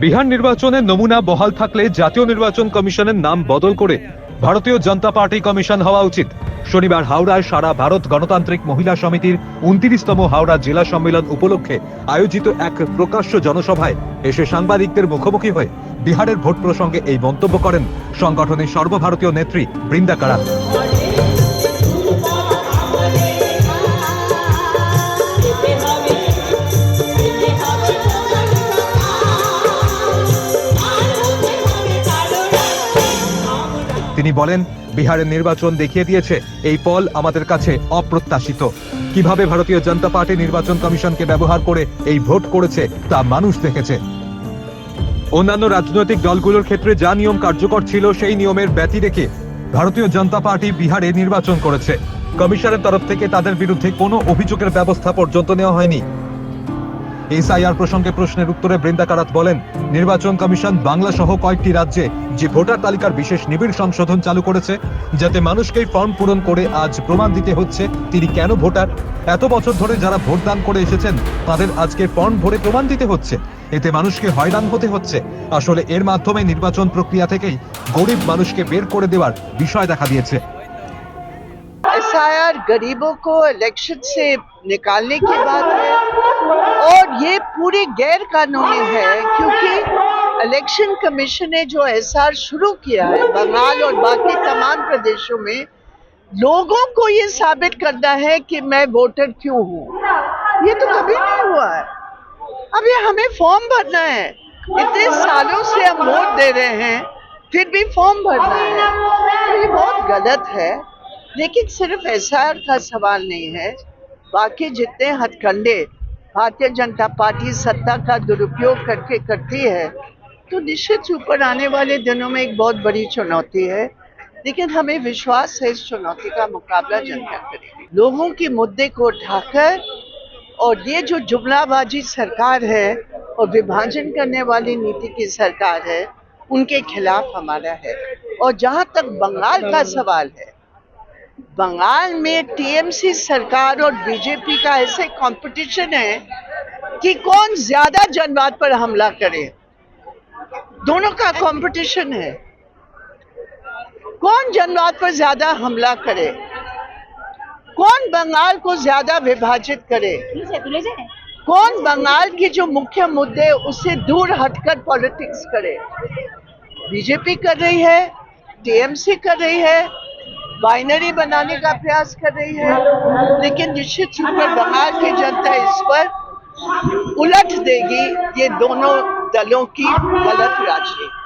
বিহার নির্বাচনের নমুনা বহাল থাকলে জাতীয় নির্বাচন কমিশনের নাম বদল করে ভারতীয় জনতা পার্টি কমিশন হওয়া উচিত। শনিবার হাওড়ায় সারা ভারত গণতান্ত্রিক মহিলা সমিতির 29তম হাওড়া জেলা সম্মেলন উপলক্ষে আয়োজিত এক প্রকাশ্য জনসভায় এসে সাংবাদিকদের মুখোমুখি হয়ে বিহারের ভোট প্রসঙ্গে এই মন্তব্য করেন সংগঠনের সর্বভারতীয় নেত্রী বৃন্দা কারাত। তিনি বলেন, বিহারের নির্বাচন দেখিয়ে দিয়েছে এই ফল আমাদের কাছে অপ্রত্যাশিত। কিভাবে ভারতীয় জনতা পার্টি নির্বাচন কমিশনকে ব্যবহার করে এই ভোট করেছে তা মানুষ দেখেছে। অন্যান্য রাজনৈতিক দলগুলোর ক্ষেত্রে যা নিয়ম কার্যকর ছিল সেই নিয়মের ব্যতি রেখে ভারতীয় জনতা পার্টি বিহারে নির্বাচন করেছে। কমিশনের তরফ থেকে তাদের বিরুদ্ধে কোনো অভিযোগের ব্যবস্থা পর্যন্ত নেওয়া হয়নি। এসআইআর প্রসঙ্গে প্রশ্নের উত্তরে বৃন্দা কারাত বলেন, নির্বাচন কমিশন বাংলা সহ কয়েকটি রাজ্যে যে ভোটার তালিকার বিশেষ নিবিড় সংশোধন চালু করেছে, যাতে মানুষকেই ফর্ম পূরণ করে আজ প্রমাণ দিতে হচ্ছে তিনি কেন ভোটার। এত বছর ধরে যারা ভোটদান করে এসেছেন তাদের আজকে ফর্ম ভরে প্রমাণ দিতে হচ্ছে, এতে মানুষকে হয়রান হতে হচ্ছে। আসলে এর মাধ্যমে নির্বাচন প্রক্রিয়া থেকেই গরিব মানুষকে বের করে দেওয়ার বিষয় দেখা দিয়েছে। एसआईआर गरीबों को इलेक्शन से निकालने की बात है और ये पूरी गैर कानूनी है, क्योंकि इलेक्शन कमीशन ने जो एसआईआर शुरू किया है बंगाल और बाकी तमाम प्रदेशों में, लोगों को ये साबित करना है कि मैं वोटर क्यों हूँ। ये तो कभी नहीं हुआ है। अब ये हमें फॉर्म भरना है, इतने सालों से हम वोट दे रहे हैं फिर भी फॉर्म भरना है, तो ये बहुत गलत है। लेकिन सिर्फ एसआईआर का सवाल नहीं है, बाकी जितने हथकंडे भारतीय जनता पार्टी सत्ता का दुरुपयोग करके करती है, तो निश्चित ऊपर आने वाले दिनों में एक बहुत बड़ी चुनौती है। लेकिन हमें विश्वास है इस चुनौती का मुकाबला जनता करेगी। लोगों के मुद्दे को उठाकर, और ये जो जुमलाबाजी सरकार है और विभाजन करने वाली नीति की सरकार है, उनके खिलाफ हमारा है। और जहां तक बंगाल का सवाल है, बंगाल में टीएमसी सरकार और बीजेपी का ऐसे कंपटीशन है कि कौन ज्यादा जनवाद पर हमला करे। दोनों का कंपटीशन है, कौन जनवाद पर ज्यादा हमला करे, कौन बंगाल को ज्यादा विभाजित करे, कौन बंगाल के जो मुख्य मुद्दे उससे दूर हटकर पॉलिटिक्स करे। बीजेपी कर रही है, टीएमसी कर रही है, बाइनरी बनाने का प्रयास कर रही है, लेकिन निश्चित रूप से बंगाल की जनता इस पर उलट देगी ये दोनों दलों की गलत राजनीति।